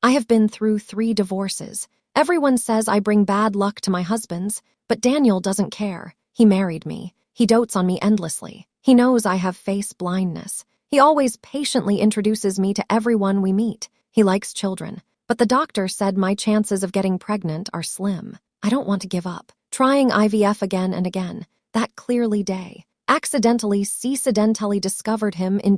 I have been through 3 divorces. Everyone says I bring bad luck to my husbands, but Daniel doesn't care. He married me. He dotes on me endlessly. He knows I have face blindness. He always patiently introduces me to everyone we meet. He likes children, but the doctor said my chances of getting pregnant are slim. I don't want to give up. Trying IVF again and again. That clearly day. Accidentally discovered him in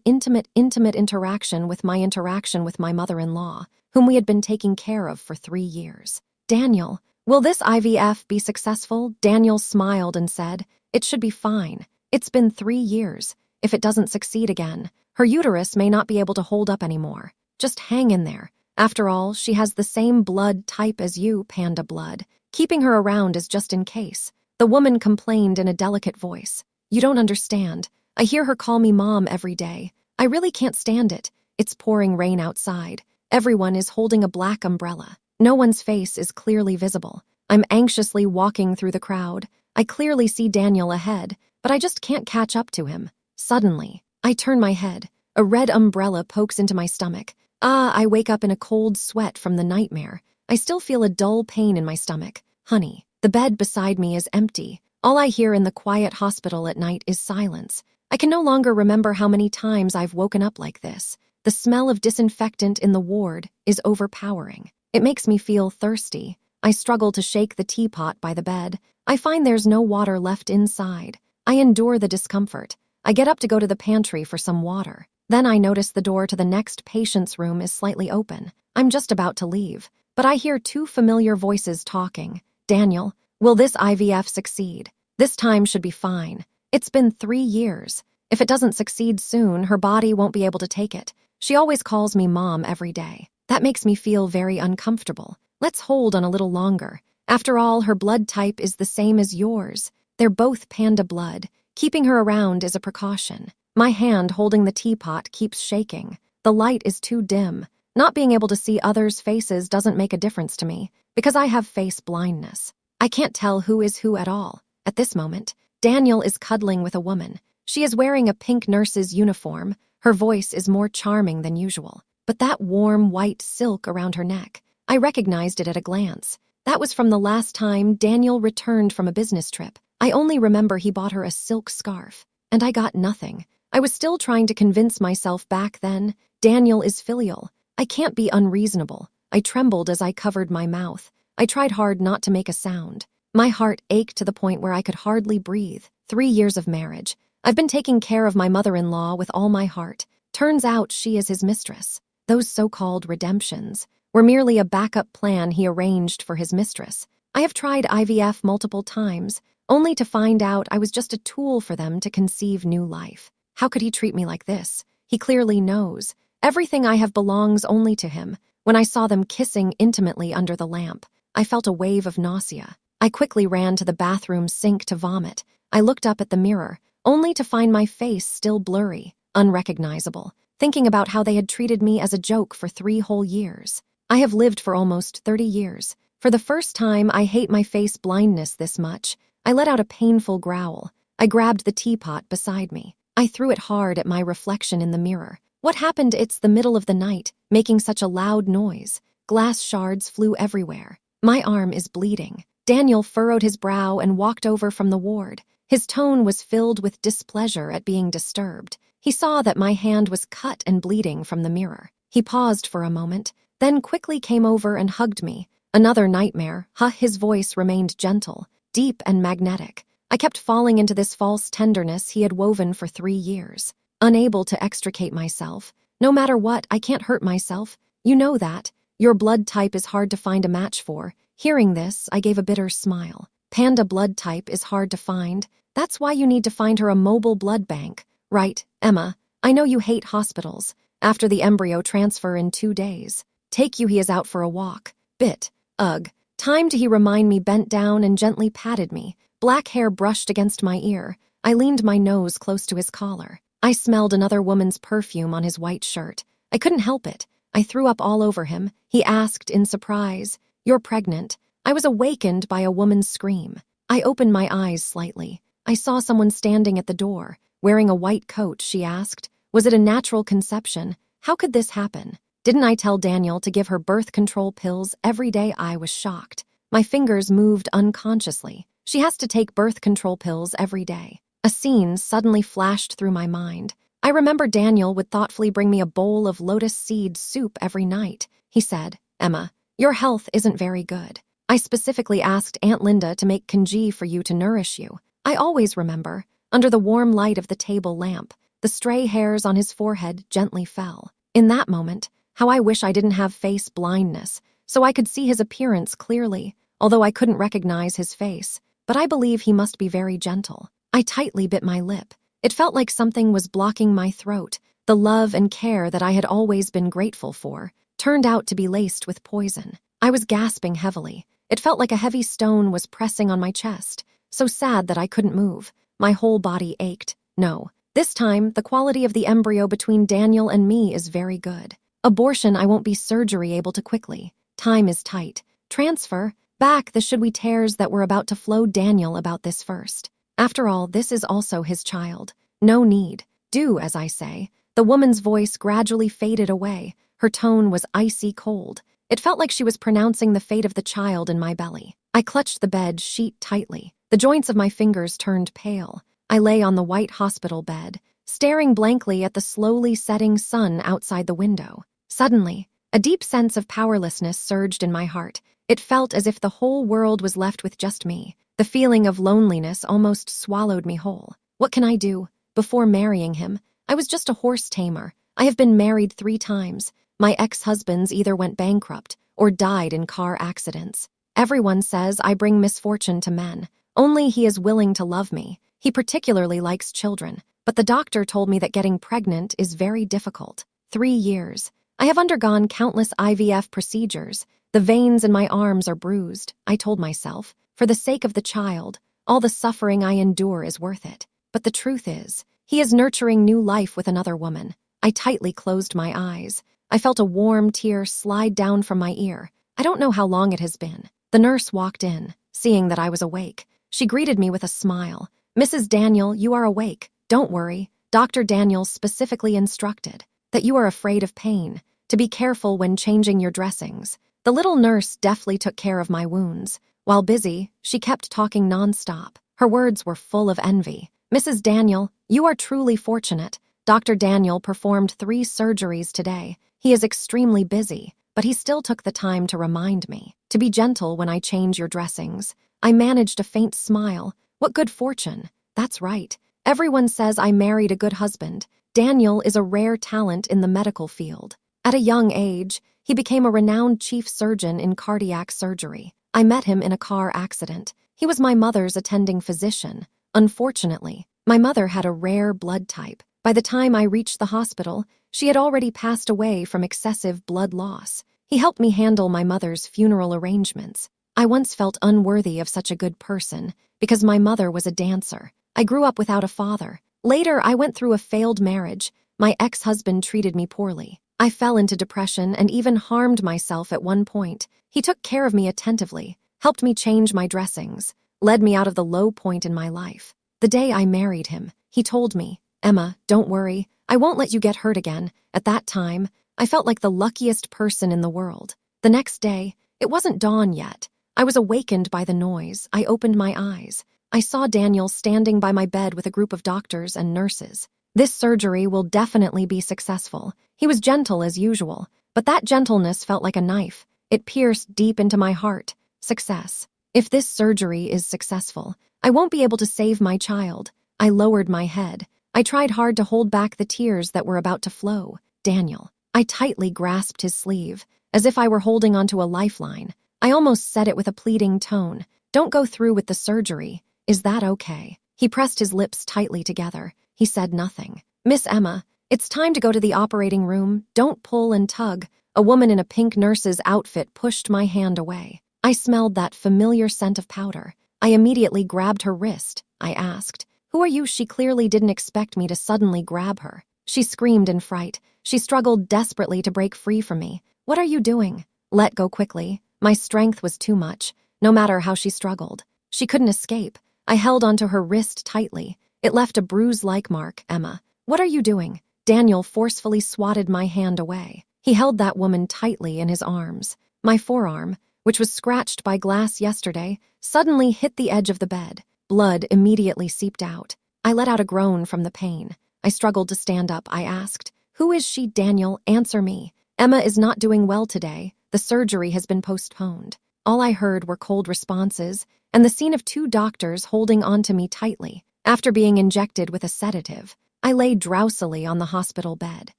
intimate interaction with my mother-in-law, whom we had been taking care of for 3 years. Daniel, will this IVF be successful? Daniel smiled and said, it should be fine. It's been 3 years. If it doesn't succeed again, her uterus may not be able to hold up anymore. Just hang in there. After all, she has the same blood type as you, panda blood. Keeping her around is just in case. The woman complained in a delicate voice. You don't understand. I hear her call me mom every day. I really can't stand it. It's pouring rain outside. Everyone is holding a black umbrella. No one's face is clearly visible. I'm anxiously walking through the crowd. I clearly see Daniel ahead, but I just can't catch up to him. Suddenly, I turn my head. A red umbrella pokes into my stomach. I wake up in a cold sweat from the nightmare. I still feel a dull pain in my stomach. Honey, the bed beside me is empty. All I hear in the quiet hospital at night is silence. I can no longer remember how many times I've woken up like this. The smell of disinfectant in the ward is overpowering. It makes me feel thirsty. I struggle to shake the teapot by the bed. I find there's no water left inside. I endure the discomfort. I get up to go to the pantry for some water. Then I notice the door to the next patient's room is slightly open. I'm just about to leave, but I hear 2 familiar voices talking. Daniel, will this IVF succeed? This time should be fine. It's been 3 years. If it doesn't succeed soon, her body won't be able to take it. She always calls me mom every day. That makes me feel very uncomfortable. Let's hold on a little longer. After all, her blood type is the same as yours. They're both panda blood. Keeping her around is a precaution. My hand holding the teapot keeps shaking. The light is too dim. Not being able to see others' faces doesn't make a difference to me, because I have face blindness. I can't tell who is who at all. At this moment, Daniel is cuddling with a woman. She is wearing a pink nurse's uniform. Her voice is more charming than usual. But that warm white silk around her neck, I recognized it at a glance. That was from the last time Daniel returned from a business trip. I only remember he bought her a silk scarf. And I got nothing. I was still trying to convince myself back then, Daniel is filial. I can't be unreasonable. I trembled as I covered my mouth. I tried hard not to make a sound. My heart ached to the point where I could hardly breathe. 3 years of marriage. I've been taking care of my mother-in-law with all my heart. Turns out she is his mistress. Those so-called redemptions were merely a backup plan he arranged for his mistress. I have tried IVF multiple times, only to find out I was just a tool for them to conceive new life. How could he treat me like this? He clearly knows. Everything I have belongs only to him. When I saw them kissing intimately under the lamp, I felt a wave of nausea. I quickly ran to the bathroom sink to vomit. I looked up at the mirror, only to find my face still blurry, unrecognizable, thinking about how they had treated me as a joke for 3 whole years. I have lived for almost 30 years. For the first time, I hate my face blindness this much. I let out a painful growl. I grabbed the teapot beside me. I threw it hard at my reflection in the mirror. What happened? It's the middle of the night, making such a loud noise. Glass shards flew everywhere. My arm is bleeding. Daniel furrowed his brow and walked over from the ward. His tone was filled with displeasure at being disturbed. He saw that my hand was cut and bleeding from the mirror. He paused for a moment, then quickly came over and hugged me. Another nightmare. His voice remained gentle, deep and magnetic. I kept falling into this false tenderness he had woven for 3 years. Unable to extricate myself. No matter what, I can't hurt myself. You know that. Your blood type is hard to find a match for. Hearing this, I gave a bitter smile. Panda blood type is hard to find. That's why you need to find her a mobile blood bank. Right, Emma. I know you hate hospitals. After the embryo transfer in 2 days. Take you, he is out for a walk. Bit. Ugh. Time to, he remind me, bent down and gently patted me. Black hair brushed against my ear. I leaned my nose close to his collar. I smelled another woman's perfume on his white shirt. I couldn't help it. I threw up all over him. He asked in surprise, "You're pregnant?" I was awakened by a woman's scream. I opened my eyes slightly. I saw someone standing at the door, wearing a white coat. She asked, "Was it a natural conception? How could this happen?" Didn't I tell Daniel to give her birth control pills every day? I was shocked. My fingers moved unconsciously. She has to take birth control pills every day. A scene suddenly flashed through my mind. I remember Daniel would thoughtfully bring me a bowl of lotus seed soup every night. He said, "Emma, your health isn't very good. I specifically asked Aunt Linda to make congee for you to nourish you." I always remember, under the warm light of the table lamp, the stray hairs on his forehead gently fell. In that moment, how I wish I didn't have face blindness, so I could see his appearance clearly, although I couldn't recognize his face. But I believe he must be very gentle. I tightly bit my lip. It felt like something was blocking my throat. The love and care that I had always been grateful for turned out to be laced with poison. I was gasping heavily. It felt like a heavy stone was pressing on my chest, so sad that I couldn't move. My whole body ached. No, this time, the quality of the embryo between Daniel and me is very good. Abortion, I won't be surgery able to quickly. Time is tight. Transfer, back the should-we tears that were about to flow. Daniel about this first. After all, this is also his child. No need. Do as I say. The woman's voice gradually faded away. Her tone was icy cold. It felt like she was pronouncing the fate of the child in my belly. I clutched the bed sheet tightly. The joints of my fingers turned pale. I lay on the white hospital bed, staring blankly at the slowly setting sun outside the window. Suddenly, a deep sense of powerlessness surged in my heart. It felt as if the whole world was left with just me. The feeling of loneliness almost swallowed me whole. What can I do? Before marrying him, I was just a horse tamer. I have been married 3 times. My ex-husbands either went bankrupt or died in car accidents. Everyone says I bring misfortune to men. Only he is willing to love me. He particularly likes children. But the doctor told me that getting pregnant is very difficult. 3 years. I have undergone countless IVF procedures. The veins in my arms are bruised, I told myself. For the sake of the child, all the suffering I endure is worth it. But the truth is, he is nurturing new life with another woman. I tightly closed my eyes. I felt a warm tear slide down from my ear. I don't know how long it has been. The nurse walked in, seeing that I was awake. She greeted me with a smile. "Mrs. Daniel, you are awake. Don't worry. Dr. Daniel specifically instructed that you are afraid of pain, to be careful when changing your dressings." The little nurse deftly took care of my wounds. While busy, she kept talking nonstop. Her words were full of envy. "Mrs. Daniel, you are truly fortunate. Dr. Daniel performed 3 surgeries today. He is extremely busy, but he still took the time to remind me to be gentle when I change your dressings." I managed a faint smile. What good fortune. That's right. Everyone says I married a good husband. Daniel is a rare talent in the medical field. At a young age, he became a renowned chief surgeon in cardiac surgery. I met him in a car accident. He was my mother's attending physician. Unfortunately, my mother had a rare blood type. By the time I reached the hospital, she had already passed away from excessive blood loss. He helped me handle my mother's funeral arrangements. I once felt unworthy of such a good person because my mother was a dancer. I grew up without a father. Later, I went through a failed marriage. My ex-husband treated me poorly. I fell into depression and even harmed myself at one point. He took care of me attentively, helped me change my dressings, led me out of the low point in my life. The day I married him, he told me, "Emma, don't worry. I won't let you get hurt again." At that time, I felt like the luckiest person in the world. The next day, it wasn't dawn yet. I was awakened by the noise. I opened my eyes. I saw Daniel standing by my bed with a group of doctors and nurses. "This surgery will definitely be successful." He was gentle as usual, but that gentleness felt like a knife. It pierced deep into my heart. Success. If this surgery is successful, I won't be able to save my child. I lowered my head. I tried hard to hold back the tears that were about to flow. "Daniel." I tightly grasped his sleeve, as if I were holding onto a lifeline. I almost said it with a pleading tone. "Don't go through with the surgery. Is that okay?" He pressed his lips tightly together. He said nothing. "Miss Emma, it's time to go to the operating room. Don't pull and tug." A woman in a pink nurse's outfit pushed my hand away. I smelled that familiar scent of powder. I immediately grabbed her wrist. I asked, "Who are you?" She clearly didn't expect me to suddenly grab her. She screamed in fright. She struggled desperately to break free from me. "What are you doing?" "Let go quickly." My strength was too much. No matter how she struggled, she couldn't escape. I held onto her wrist tightly. It left a bruise-like mark. "Emma, what are you doing?" Daniel forcefully swatted my hand away. He held that woman tightly in his arms. My forearm, which was scratched by glass yesterday, suddenly hit the edge of the bed. Blood immediately seeped out. I let out a groan from the pain. I struggled to stand up. I asked, "Who is she, Daniel? Answer me." "Emma is not doing well today. The surgery has been postponed." All I heard were cold responses and the scene of two doctors holding onto me tightly. After being injected with a sedative, I lay drowsily on the hospital bed.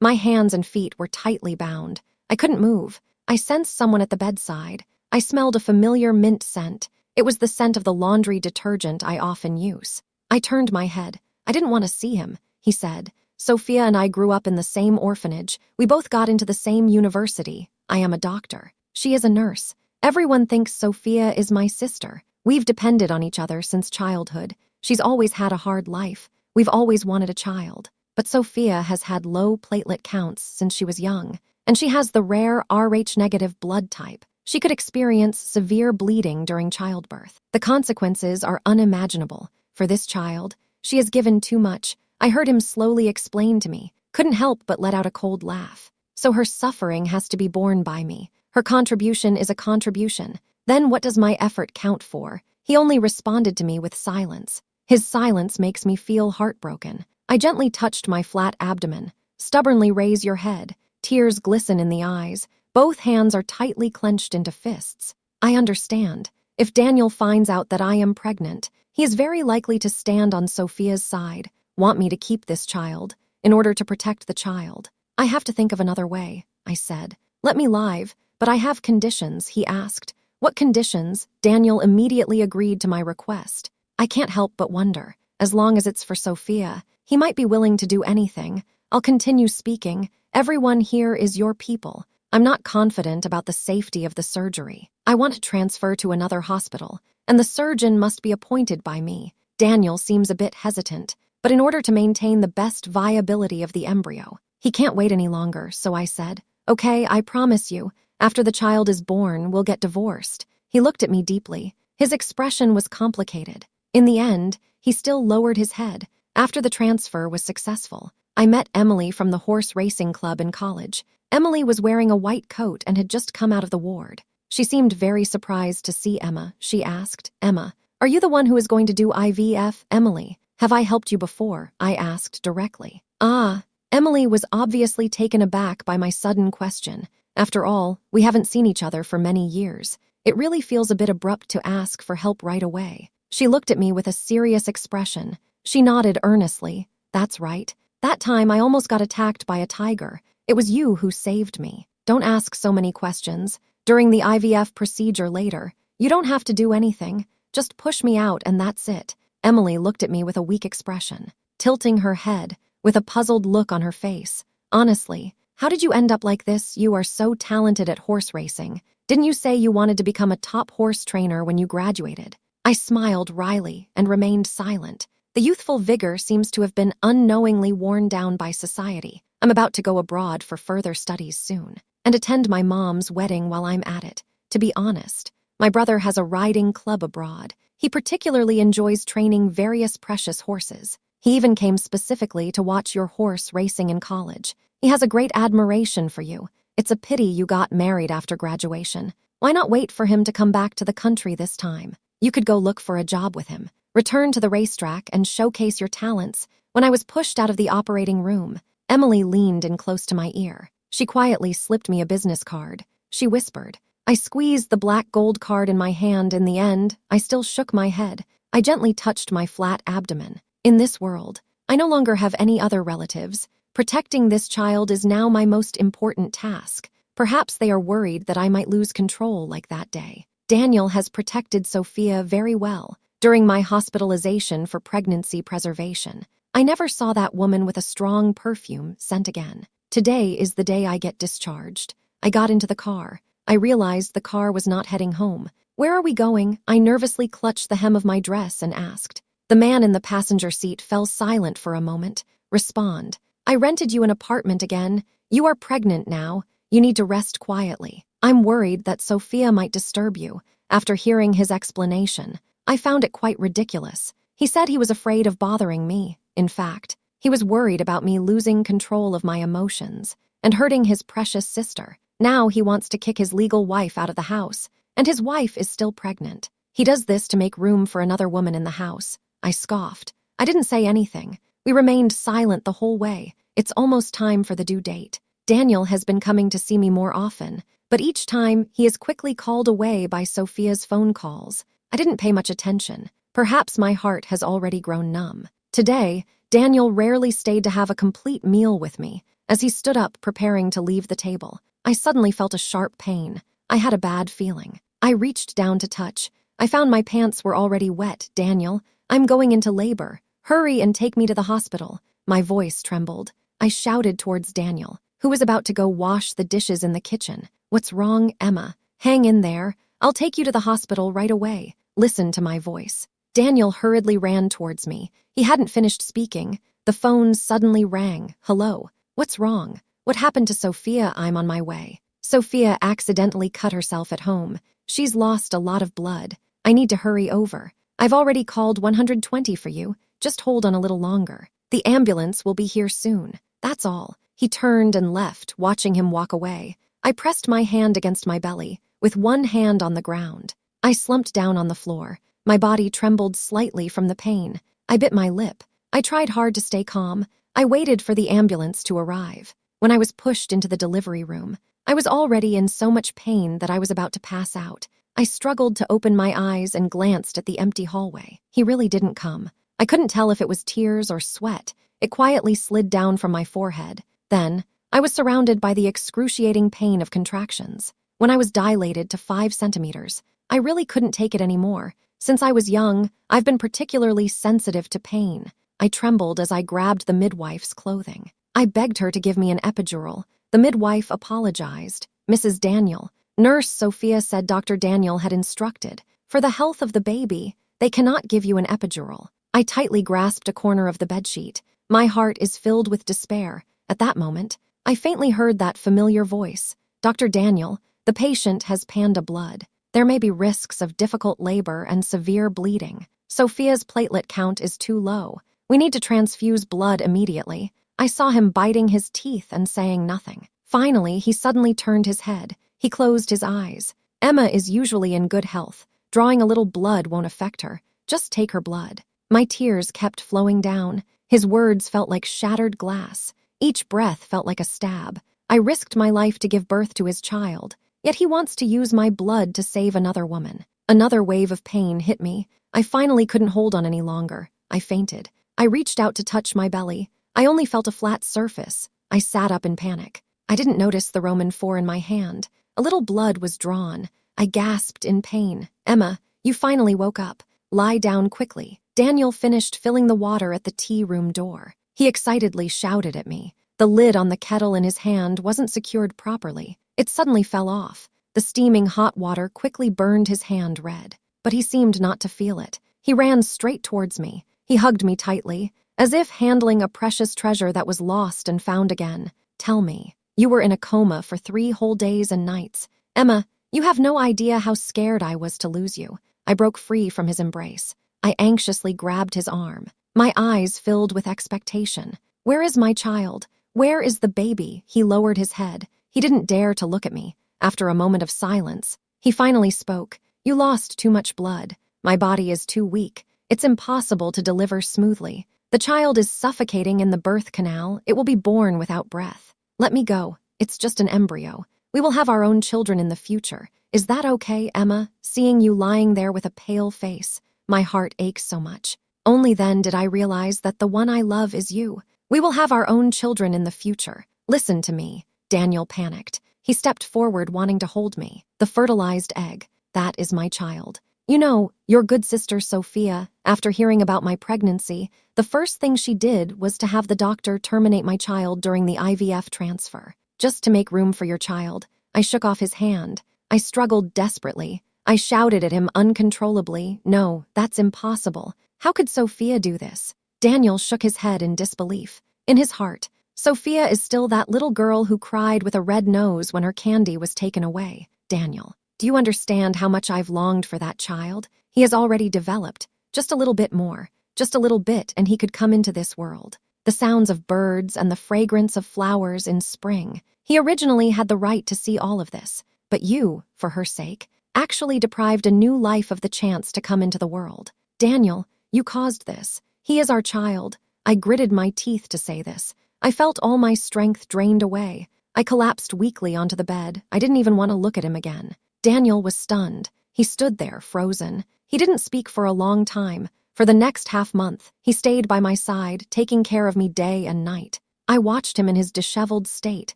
My hands and feet were tightly bound. I couldn't move. I sensed someone at the bedside. I smelled a familiar mint scent. It was the scent of the laundry detergent I often use. I turned my head. "I didn't want to see him," he said. "Sophia and I grew up in the same orphanage. We both got into the same university. I am a doctor. She is a nurse. Everyone thinks Sophia is my sister. We've depended on each other since childhood. She's always had a hard life. We've always wanted a child. But Sophia has had low platelet counts since she was young, and she has the rare Rh-negative blood type. She could experience severe bleeding during childbirth. The consequences are unimaginable. For this child, she has given too much." I heard him slowly explain to me. Couldn't help but let out a cold laugh. "So her suffering has to be borne by me. Her contribution is a contribution. Then what does my effort count for?" He only responded to me with silence. His silence makes me feel heartbroken. I gently touched my flat abdomen. "Stubbornly raise your head." Tears glisten in the eyes. Both hands are tightly clenched into fists. "I understand. If Daniel finds out that I am pregnant, he is very likely to stand on Sophia's side, want me to keep this child, in order to protect the child. I have to think of another way," I said. "Let me live, but I have conditions," he asked. "What conditions?" Daniel immediately agreed to my request. I can't help but wonder. As long as it's for Sophia, he might be willing to do anything. I'll continue speaking. "Everyone here is your people. I'm not confident about the safety of the surgery. I want to transfer to another hospital, and the surgeon must be appointed by me." Daniel seems a bit hesitant, but in order to maintain the best viability of the embryo, he can't wait any longer, so I said, "Okay, I promise you, after the child is born, we'll get divorced." He looked at me deeply. His expression was complicated. In the end, he still lowered his head. After the transfer was successful, I met Emily from the horse racing club in college. Emily was wearing a white coat and had just come out of the ward. She seemed very surprised to see Emma. She asked, "Emma, are you the one who is going to do IVF?" "Emily, have I helped you before?" I asked directly. "Ah." Emily was obviously taken aback by my sudden question. After all, we haven't seen each other for many years. It really feels a bit abrupt to ask for help right away. She looked at me with a serious expression. She nodded earnestly. "That's right. That time I almost got attacked by a tiger. It was you who saved me. Don't ask so many questions. During the IVF procedure later, you don't have to do anything. Just push me out and that's it." Emily looked at me with a weak expression, tilting her head, with a puzzled look on her face. "Honestly, how did you end up like this? You are so talented at horse racing. Didn't you say you wanted to become a top horse trainer when you graduated?" I smiled wryly and remained silent. The youthful vigor seems to have been unknowingly worn down by society. I'm about to go abroad for further studies soon, and attend my mom's wedding while I'm at it. To be honest, my brother has a riding club abroad. He particularly enjoys training various precious horses. He even came specifically to watch your horse racing in college. He has a great admiration for you. It's a pity you got married after graduation. Why not wait for him to come back to the country this time? You could go look for a job with him, return to the racetrack, and showcase your talents. When I was pushed out of the operating room, Emily leaned in close to my ear. She quietly slipped me a business card. She whispered. I squeezed the black gold card in my hand. In the end, I still shook my head. I gently touched my flat abdomen. In this world, I no longer have any other relatives. Protecting this child is now my most important task. Perhaps they are worried that I might lose control like that day. Daniel has protected Sophia very well. During my hospitalization for pregnancy preservation, I never saw that woman with a strong perfume scent again. Today is the day I get discharged. I got into the car. I realized the car was not heading home. Where are we going? I nervously clutched the hem of my dress and asked. The man in the passenger seat fell silent for a moment. Respond. I rented you an apartment again. You are pregnant now. You need to rest quietly. I'm worried that Sophia might disturb you. After hearing his explanation, I found it quite ridiculous. He said he was afraid of bothering me. In fact, he was worried about me losing control of my emotions. and hurting his precious sister. Now he wants to kick his legal wife out of the house, and his wife is still pregnant. He does this to make room for another woman in the house. I scoffed. I didn't say anything. We remained silent the whole way. It's almost time for the due date. Daniel has been coming to see me more often, but each time he is quickly called away by Sophia's phone calls. I didn't pay much attention. Perhaps my heart has already grown numb. Today, Daniel rarely stayed to have a complete meal with me. As he stood up preparing to leave the table, I suddenly felt a sharp pain. I had a bad feeling. I reached down to touch. I found my pants were already wet. Daniel, I'm going into labor. Hurry and take me to the hospital. My voice trembled. I shouted towards Daniel, who was about to go wash the dishes in the kitchen. What's wrong, Emma? Hang in there. I'll take you to the hospital right away. Listen to my voice. Daniel hurriedly ran towards me. He hadn't finished speaking. The phone suddenly rang. Hello. What's wrong? What happened to Sophia? I'm on my way. Sophia accidentally cut herself at home. She's lost a lot of blood. I need to hurry over. I've already called 120 for you. Just hold on a little longer. The ambulance will be here soon. That's all. He turned and left, watching him walk away. I pressed my hand against my belly, with one hand on the ground. I slumped down on the floor. My body trembled slightly from the pain. I bit my lip. I tried hard to stay calm. I waited for the ambulance to arrive. When I was pushed into the delivery room, I was already in so much pain that I was about to pass out. I struggled to open my eyes and glanced at the empty hallway. He really didn't come. I couldn't tell if it was tears or sweat. It quietly slid down from my forehead. Then, I was surrounded by the excruciating pain of contractions. When I was dilated to 5 centimeters, I really couldn't take it anymore. Since I was young, I've been particularly sensitive to pain. I trembled as I grabbed the midwife's clothing. I begged her to give me an epidural. The midwife apologized. Mrs. Daniel, Nurse Sophia said Dr. Daniel had instructed, for the health of the baby, they cannot give you an epidural. I tightly grasped a corner of the bedsheet. My heart is filled with despair. At that moment, I faintly heard that familiar voice. Dr. Daniel, the patient has panda blood. There may be risks of difficult labor and severe bleeding. Sophia's platelet count is too low. We need to transfuse blood immediately. I saw him biting his teeth and saying nothing. Finally, he suddenly turned his head. He closed his eyes. Emma is usually in good health. Drawing a little blood won't affect her. Just take her blood. My tears kept flowing down. His words felt like shattered glass. Each breath felt like a stab. I risked my life to give birth to his child. Yet he wants to use my blood to save another woman. Another wave of pain hit me. I finally couldn't hold on any longer. I fainted. I reached out to touch my belly. I only felt a flat surface. I sat up in panic. I didn't notice the Roman 4 in my hand. A little blood was drawn. I gasped in pain. Emma, you finally woke up. Lie down quickly. Daniel finished filling the water at the tea room door. He excitedly shouted at me. The lid on the kettle in his hand wasn't secured properly. It suddenly fell off. The steaming hot water quickly burned his hand red. But he seemed not to feel it. He ran straight towards me. He hugged me tightly, as if handling a precious treasure that was lost and found again. Tell me, you were in a coma for 3 whole days and nights. Emma, you have no idea how scared I was to lose you. I broke free from his embrace. I anxiously grabbed his arm. My eyes filled with expectation. Where is my child? Where is the baby? He lowered his head. He didn't dare to look at me. After a moment of silence, he finally spoke. You lost too much blood. My body is too weak. It's impossible to deliver smoothly. The child is suffocating in the birth canal. It will be born without breath. Let me go. It's just an embryo. We will have our own children in the future. Is that okay, Emma? Seeing you lying there with a pale face, my heart aches so much. Only then did I realize that the one I love is you. We will have our own children in the future. Listen to me. Daniel panicked. He stepped forward wanting to hold me. The fertilized egg. That is my child. You know, your good sister Sophia, after hearing about my pregnancy, the first thing she did was to have the doctor terminate my child during the IVF transfer. Just to make room for your child. I shook off his hand. I struggled desperately. I shouted at him uncontrollably. No, that's impossible. How could Sophia do this? Daniel shook his head in disbelief. In his heart, Sophia is still that little girl who cried with a red nose when her candy was taken away. Daniel, do you understand how much I've longed for that child? He has already developed. Just a little bit more. Just a little bit and he could come into this world. The sounds of birds and the fragrance of flowers in spring. He originally had the right to see all of this, but you, for her sake, actually deprived a new life of the chance to come into the world. Daniel, you caused this. He is our child. I gritted my teeth to say this. I felt all my strength drained away. I collapsed weakly onto the bed. I didn't even want to look at him again. Daniel was stunned. He stood there, frozen. He didn't speak for a long time. For the next half-month, he stayed by my side, taking care of me day and night. I watched him in his disheveled state,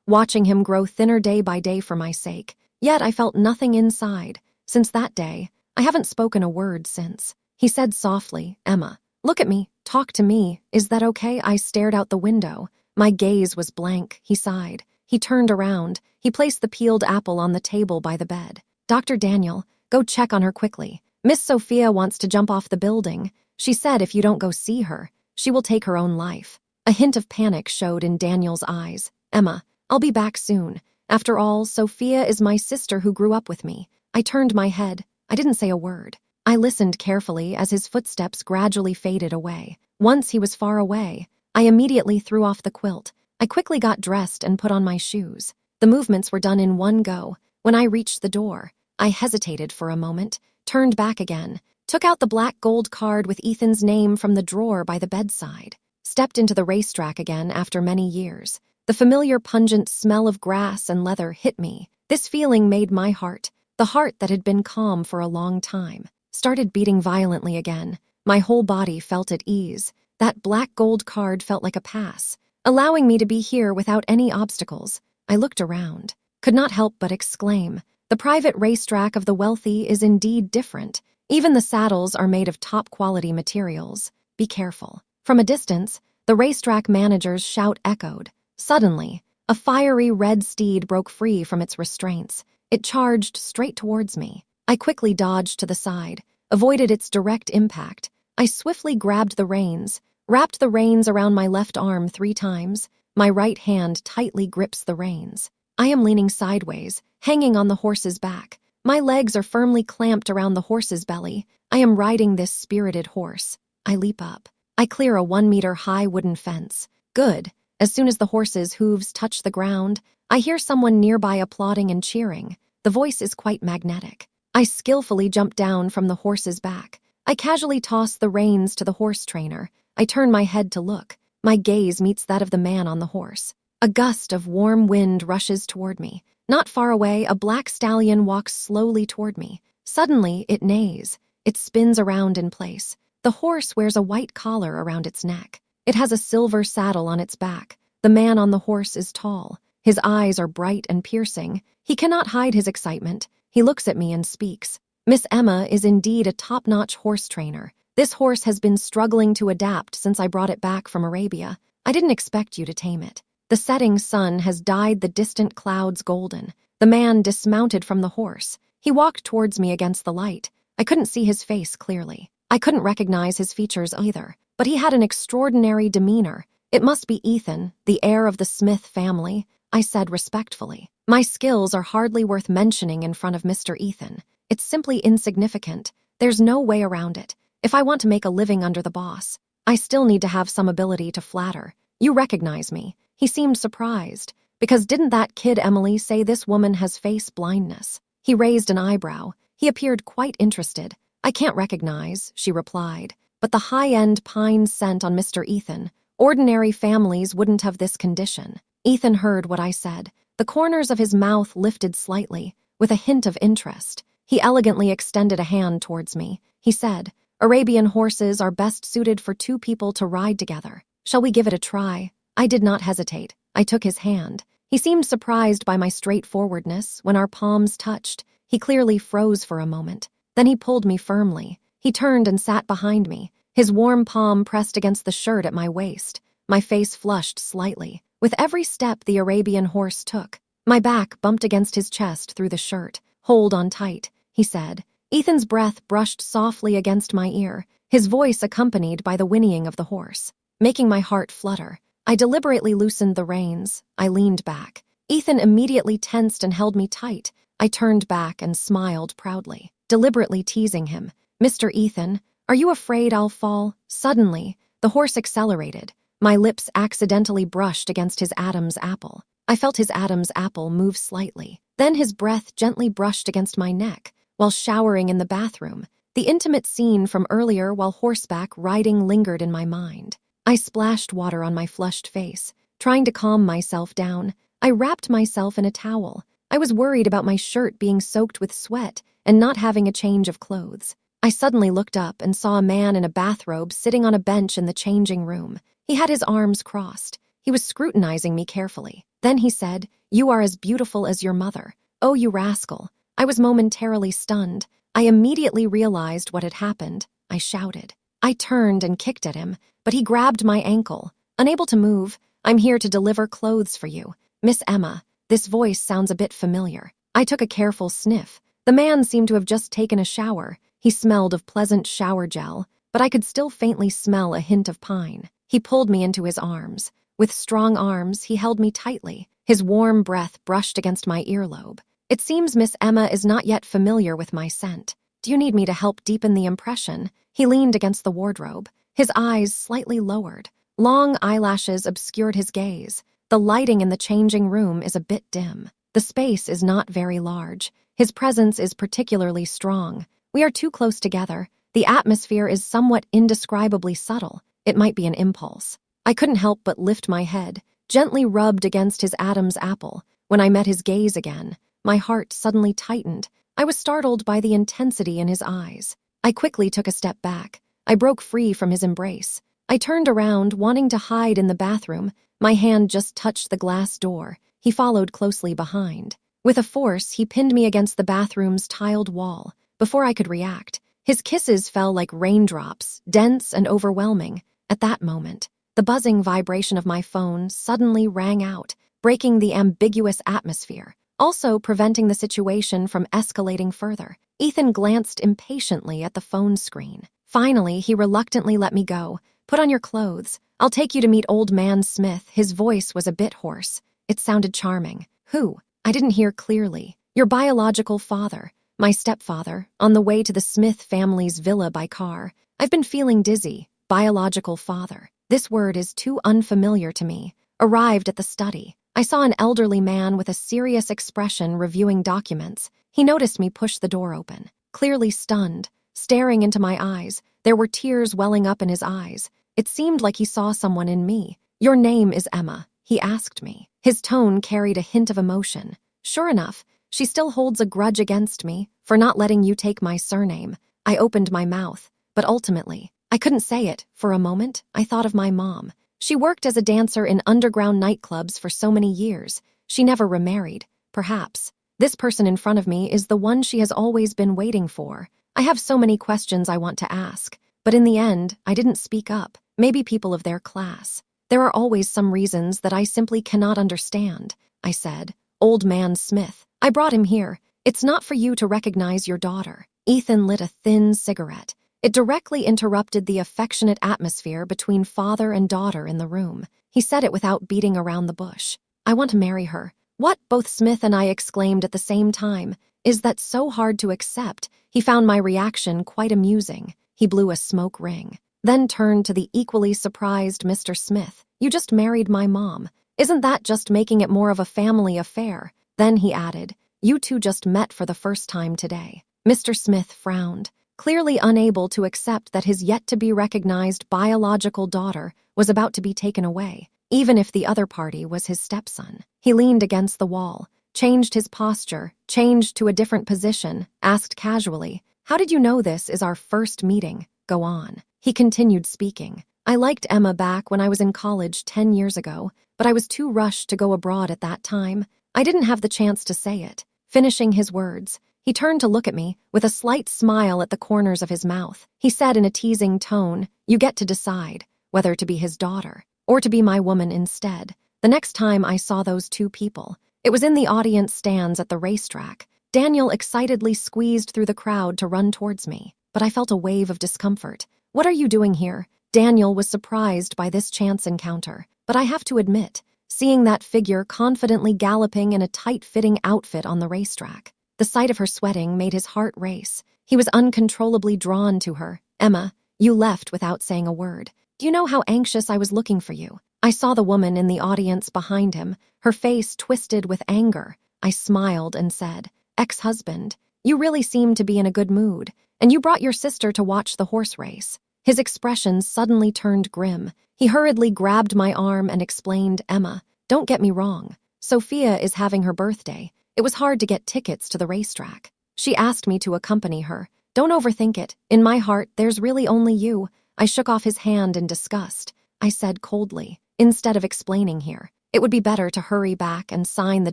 watching him grow thinner day by day for my sake. Yet I felt nothing inside. Since that day, I haven't spoken a word since. He said softly, "Emma, look at me, talk to me. Is that okay?" I stared out the window. My gaze was blank. He sighed. He turned around. He placed the peeled apple on the table by the bed. "Dr. Daniel, go check on her quickly. Miss Sophia wants to jump off the building. She said if you don't go see her, she will take her own life." A hint of panic showed in Daniel's eyes. "Emma, I'll be back soon. After all, Sophia is my sister who grew up with me." I turned my head. I didn't say a word. I listened carefully as his footsteps gradually faded away. Once he was far away, I immediately threw off the quilt. I quickly got dressed and put on my shoes. The movements were done in one go. When I reached the door, I hesitated for a moment, turned back again, took out the black gold card with Ethan's name from the drawer by the bedside, stepped into the racetrack again after many years. The familiar pungent smell of grass and leather hit me. This feeling made my heart, the heart that had been calm for a long time, started beating violently again. My whole body felt at ease. That black gold card felt like a pass, allowing me to be here without any obstacles. I looked around, could not help but exclaim, the private racetrack of the wealthy is indeed different. Even the saddles are made of top-quality materials. Be careful. From a distance, the racetrack manager's shout echoed. Suddenly, a fiery red steed broke free from its restraints. It charged straight towards me. I quickly dodged to the side, avoided its direct impact. I swiftly grabbed the reins, wrapped the reins around my left arm 3 times. My right hand tightly grips the reins. I am leaning sideways, hanging on the horse's back. My legs are firmly clamped around the horse's belly. I am riding this spirited horse. I leap up. I clear a 1-meter-high wooden fence. Good. As soon as the horse's hooves touch the ground, I hear someone nearby applauding and cheering. The voice is quite magnetic. I skillfully jump down from the horse's back. I casually toss the reins to the horse trainer. I turn my head to look. My gaze meets that of the man on the horse. A gust of warm wind rushes toward me. Not far away, a black stallion walks slowly toward me. Suddenly, it neighs. It spins around in place. The horse wears a white collar around its neck. It has a silver saddle on its back. The man on the horse is tall. His eyes are bright and piercing. He cannot hide his excitement. He looks at me and speaks. "Miss Emma is indeed a top-notch horse trainer. This horse has been struggling to adapt since I brought it back from Arabia. I didn't expect you to tame it." The setting sun has dyed the distant clouds golden. The man dismounted from the horse. He walked towards me against the light. I couldn't see his face clearly. I couldn't recognize his features either, but he had an extraordinary demeanor. "It must be Ethan, the heir of the Smith family," I said respectfully. "My skills are hardly worth mentioning in front of Mr. Ethan. It's simply insignificant. There's no way around it. If I want to make a living under the boss, I still need to have some ability to flatter. You recognize me." He seemed surprised, because didn't that kid Emily say this woman has face blindness? He raised an eyebrow. He appeared quite interested. "I can't recognize," she replied, "but the high-end pine scent on Mr. Ethan. Ordinary families wouldn't have this condition." Ethan heard what I said. The corners of his mouth lifted slightly, with a hint of interest. He elegantly extended a hand towards me. He said, "Arabian horses are best suited for 2 people to ride together. Shall we give it a try?" I did not hesitate. I took his hand. He seemed surprised by my straightforwardness. When our palms touched, he clearly froze for a moment. Then he pulled me firmly. He turned and sat behind me, his warm palm pressed against the shirt at my waist. My face flushed slightly. With every step the Arabian horse took, my back bumped against his chest through the shirt. "Hold on tight," he said. Ethan's breath brushed softly against my ear, his voice accompanied by the whinnying of the horse, making my heart flutter. I deliberately loosened the reins. I leaned back. Ethan immediately tensed and held me tight. I turned back and smiled proudly, deliberately teasing him. "Mr. Ethan, are you afraid I'll fall?" Suddenly, the horse accelerated. My lips accidentally brushed against his Adam's apple. I felt his Adam's apple move slightly. Then his breath gently brushed against my neck while showering in the bathroom. The intimate scene from earlier while horseback riding lingered in my mind. I splashed water on my flushed face, trying to calm myself down. I wrapped myself in a towel. I was worried about my shirt being soaked with sweat and not having a change of clothes. I suddenly looked up and saw a man in a bathrobe sitting on a bench in the changing room. He had his arms crossed. He was scrutinizing me carefully. Then he said, "You are as beautiful as your mother. Oh, you rascal." I was momentarily stunned. I immediately realized what had happened. I shouted. I turned and kicked at him, but he grabbed my ankle. Unable to move, "I'm here to deliver clothes for you. Miss Emma." This voice sounds a bit familiar. I took a careful sniff. The man seemed to have just taken a shower. He smelled of pleasant shower gel, but I could still faintly smell a hint of pine. He pulled me into his arms. With strong arms, he held me tightly. His warm breath brushed against my earlobe. "It seems Miss Emma is not yet familiar with my scent. Do you need me to help deepen the impression?" He leaned against the wardrobe, his eyes slightly lowered. Long eyelashes obscured his gaze. The lighting in the changing room is a bit dim. The space is not very large. His presence is particularly strong. We are too close together. The atmosphere is somewhat indescribably subtle. It might be an impulse. I couldn't help but lift my head, gently rubbed against his Adam's apple. When I met his gaze again, my heart suddenly tightened. I was startled by the intensity in his eyes. I quickly took a step back. I broke free from his embrace. I turned around, wanting to hide in the bathroom. My hand just touched the glass door. He followed closely behind. With a force, he pinned me against the bathroom's tiled wall. Before I could react, his kisses fell like raindrops, dense and overwhelming. At that moment, the buzzing vibration of my phone suddenly rang out, breaking the ambiguous atmosphere, also preventing the situation from escalating further. Ethan glanced impatiently at the phone screen. Finally, he reluctantly let me go. "Put on your clothes. I'll take you to meet Old Man Smith." His voice was a bit hoarse. It sounded charming. "Who?" I didn't hear clearly. "Your biological father. My stepfather, on the way to the Smith family's villa by car. I've been feeling dizzy." Biological father. This word is too unfamiliar to me. Arrived at the study, I saw an elderly man with a serious expression reviewing documents. He noticed me push the door open. Clearly stunned, staring into my eyes, there were tears welling up in his eyes. It seemed like he saw someone in me. "Your name is Emma," he asked me. His tone carried a hint of emotion. "Sure enough, she still holds a grudge against me for not letting you take my surname." I opened my mouth, but ultimately, I couldn't say it. For a moment, I thought of my mom. She worked as a dancer in underground nightclubs for so many years. She never remarried. Perhaps this person in front of me is the one she has always been waiting for. I have so many questions I want to ask, but in the end, I didn't speak up. Maybe people of their class. "There are always some reasons that I simply cannot understand," I said. "Old Man Smith. I brought him here. It's not for you to recognize your daughter." Ethan lit a thin cigarette. It directly interrupted the affectionate atmosphere between father and daughter in the room. He said it without beating around the bush. "I want to marry her." "What?" both Smith and I exclaimed at the same time. "Is that so hard to accept?" He found my reaction quite amusing. He blew a smoke ring, then turned to the equally surprised Mr. Smith. "You just married my mom. Isn't that just making it more of a family affair?" Then he added, "You two just met for the first time today." Mr. Smith frowned, clearly unable to accept that his yet-to-be-recognized biological daughter was about to be taken away, even if the other party was his stepson. He leaned against the wall, changed his posture, changed to a different position, asked casually, "How did you know this is our first meeting?" "Go on." He continued speaking. "I liked Emma back when I was in college 10 years ago, but I was too rushed to go abroad at that time. I didn't have the chance to say it." Finishing his words, he turned to look at me with a slight smile at the corners of his mouth. He said in a teasing tone, "You get to decide whether to be his daughter or to be my woman instead." The next time I saw those two people, it was in the audience stands at the racetrack. Daniel excitedly squeezed through the crowd to run towards me, but I felt a wave of discomfort. "What are you doing here?" Daniel was surprised by this chance encounter, but I have to admit, seeing that figure confidently galloping in a tight-fitting outfit on the racetrack, the sight of her sweating made his heart race. He was uncontrollably drawn to her. "Emma, you left without saying a word. Do you know how anxious I was looking for you?" I saw the woman in the audience behind him, her face twisted with anger. I smiled and said, "Ex-husband, you really seem to be in a good mood, and you brought your sister to watch the horse race." His expression suddenly turned grim. He hurriedly grabbed my arm and explained, "Emma, don't get me wrong. Sophia is having her birthday. It was hard to get tickets to the racetrack. She asked me to accompany her. Don't overthink it. In my heart, there's really only you." I shook off his hand in disgust. I said coldly, "Instead of explaining here, it would be better to hurry back and sign the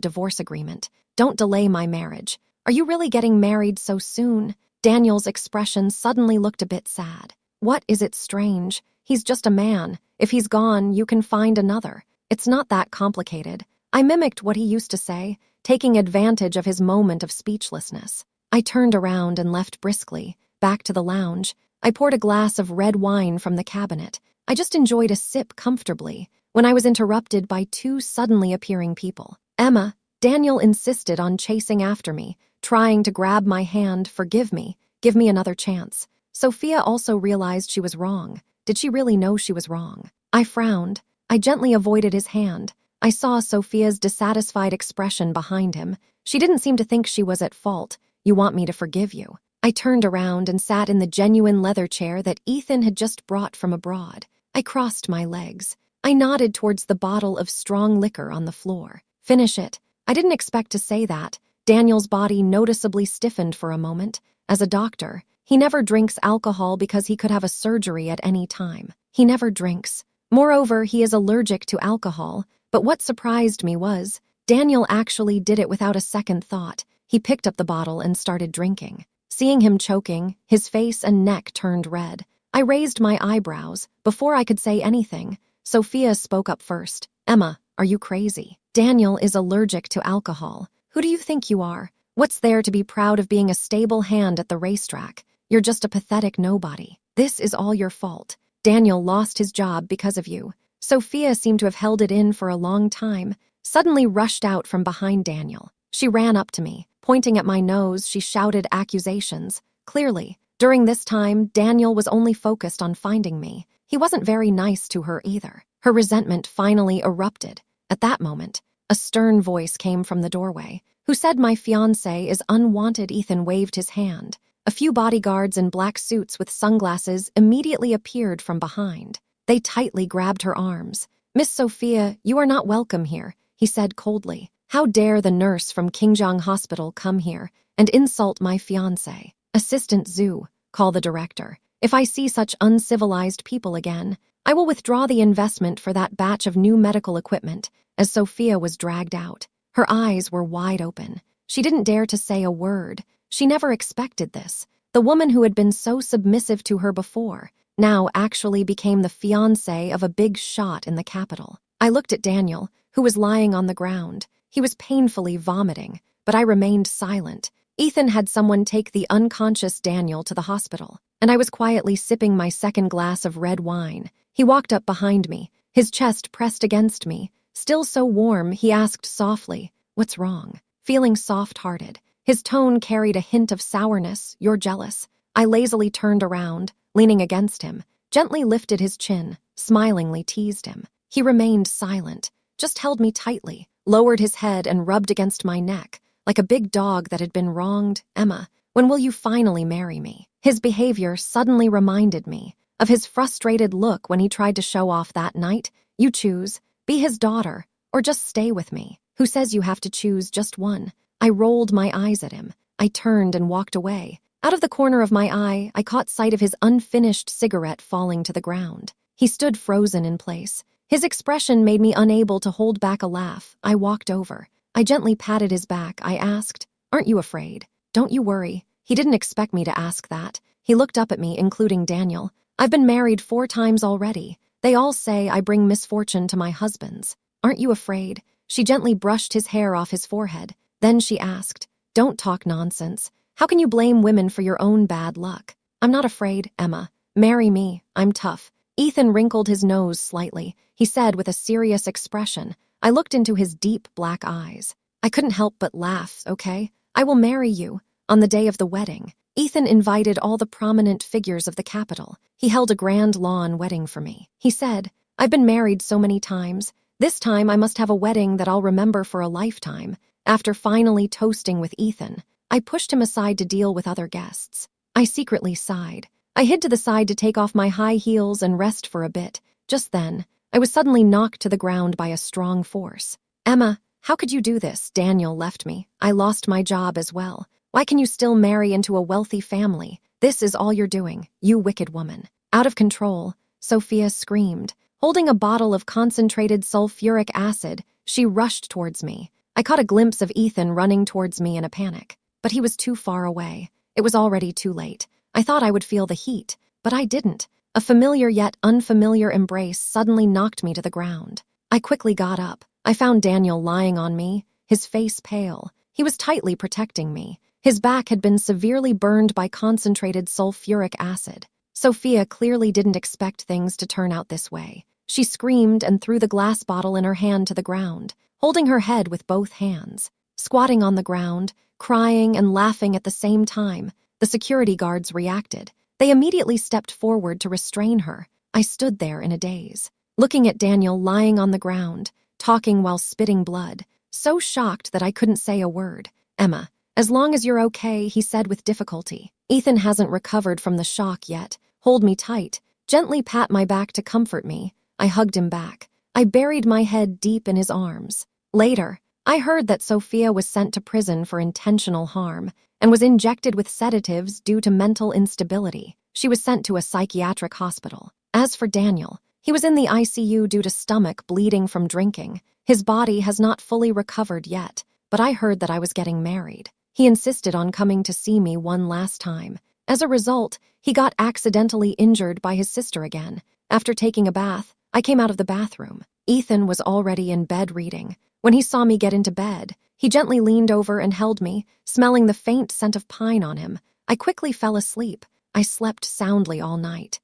divorce agreement. Don't delay my marriage. Are you really getting married so soon?" Daniel's expression suddenly looked a bit sad. "What is it strange? He's just a man. If he's gone, you can find another. It's not that complicated." I mimicked what he used to say, taking advantage of his moment of speechlessness. I turned around and left briskly, back to the lounge. I poured a glass of red wine from the cabinet. I just enjoyed a sip comfortably when I was interrupted by two suddenly appearing people. "Emma," Daniel insisted on chasing after me, trying to grab my hand. "Forgive me. Give me another chance." Sophia also realized she was wrong. Did she really know she was wrong? I frowned. I gently avoided his hand. I saw Sophia's dissatisfied expression behind him. She didn't seem to think she was at fault. "You want me to forgive you?" I turned around and sat in the genuine leather chair that Ethan had just brought from abroad. I crossed my legs. I nodded towards the bottle of strong liquor on the floor. "Finish it." I didn't expect to say that. Daniel's body noticeably stiffened for a moment. As a doctor, he never drinks alcohol because he could have a surgery at any time. He never drinks. Moreover, he is allergic to alcohol. But what surprised me was, Daniel actually did it without a second thought. He picked up the bottle and started drinking. Seeing him choking, his face and neck turned red. I raised my eyebrows. Before I could say anything, Sophia spoke up first. "Emma, are you crazy? Daniel is allergic to alcohol. Who do you think you are? What's there to be proud of being a stable hand at the racetrack? You're just a pathetic nobody. This is all your fault. Daniel lost his job because of you." Sophia seemed to have held it in for a long time, suddenly rushed out from behind Daniel. She ran up to me. Pointing at my nose, she shouted accusations. Clearly, during this time, Daniel was only focused on finding me. He wasn't very nice to her either. Her resentment finally erupted. At that moment, a stern voice came from the doorway. "Who said my fiancé is unwanted?" Ethan waved his hand. A few bodyguards in black suits with sunglasses immediately appeared from behind. They tightly grabbed her arms. "Miss Sophia, you are not welcome here," he said coldly. "How dare the nurse from Kingjong Hospital come here and insult my fiancé? Assistant Zhu, call the director. If I see such uncivilized people again, I will withdraw the investment for that batch of new medical equipment." As Sophia was dragged out, her eyes were wide open. She didn't dare to say a word. She never expected this. The woman who had been so submissive to her before now actually became the fiancé of a big shot in the capital. I looked at Daniel, who was lying on the ground. He was painfully vomiting, but I remained silent. Ethan had someone take the unconscious Daniel to the hospital, and I was quietly sipping my second glass of red wine. He walked up behind me, his chest pressed against me. Still so warm, he asked softly, "What's wrong?" Feeling soft-hearted, his tone carried a hint of sourness. "You're jealous." I lazily turned around, leaning against him, gently lifted his chin, smilingly teased him. He remained silent, just held me tightly, lowered his head and rubbed against my neck, like a big dog that had been wronged. "Emma, when will you finally marry me?" His behavior suddenly reminded me of his frustrated look when he tried to show off that night. "You choose, be his daughter, or just stay with me. Who says you have to choose just one?" I rolled my eyes at him. I turned and walked away. Out of the corner of my eye, I caught sight of his unfinished cigarette falling to the ground. He stood frozen in place. His expression made me unable to hold back a laugh. I walked over. I gently patted his back. I asked, "Aren't you afraid?" "Don't you worry." He didn't expect me to ask that. He looked up at me, including Daniel. "I've been married 4 times already. They all say I bring misfortune to my husbands. Aren't you afraid?" She gently brushed his hair off his forehead. Then she asked, "Don't talk nonsense. How can you blame women for your own bad luck?" "I'm not afraid, Emma. Marry me. I'm tough." Ethan wrinkled his nose slightly. He said with a serious expression. I looked into his deep black eyes. I couldn't help but laugh. "Okay, I will marry you." On the day of the wedding, Ethan invited all the prominent figures of the capital. He held a grand lawn wedding for me. He said, I've been married so many times. This time I must have a wedding that I'll remember for a lifetime. After finally toasting with Ethan, I pushed him aside to deal with other guests. I secretly sighed. I hid to the side to take off my high heels and rest for a bit. Just then, I was suddenly knocked to the ground by a strong force. "Emma, how could you do this?" Daniel left me. I lost my job as well. "Why can you still marry into a wealthy family? This is all you're doing, you wicked woman." Out of control, Sophia screamed. Holding a bottle of concentrated sulfuric acid, she rushed towards me. I caught a glimpse of Ethan running towards me in a panic, but he was too far away. It was already too late. I thought I would feel the heat, but I didn't. A familiar yet unfamiliar embrace suddenly knocked me to the ground. I quickly got up. I found Daniel lying on me, his face pale. He was tightly protecting me. His back had been severely burned by concentrated sulfuric acid. Sophia clearly didn't expect things to turn out this way. She screamed and threw the glass bottle in her hand to the ground, holding her head with both hands. Squatting on the ground, crying and laughing at the same time, the security guards reacted. They immediately stepped forward to restrain her. I stood there in a daze, looking at Daniel lying on the ground, talking while spitting blood, so shocked that I couldn't say a word. "Emma, as long as you're okay," he said with difficulty. "Ethan hasn't recovered from the shock yet. Hold me tight. Gently pat my back to comfort me." I hugged him back. I buried my head deep in his arms. Later, I heard that Sophia was sent to prison for intentional harm and was injected with sedatives due to mental instability. She was sent to a psychiatric hospital. As for Daniel, he was in the ICU due to stomach bleeding from drinking. His body has not fully recovered yet, but I heard that I was getting married. He insisted on coming to see me one last time. As a result, he got accidentally injured by his sister again. After taking a bath, I came out of the bathroom. Ethan was already in bed reading. When he saw me get into bed, he gently leaned over and held me, smelling the faint scent of pine on him. I quickly fell asleep. I slept soundly all night.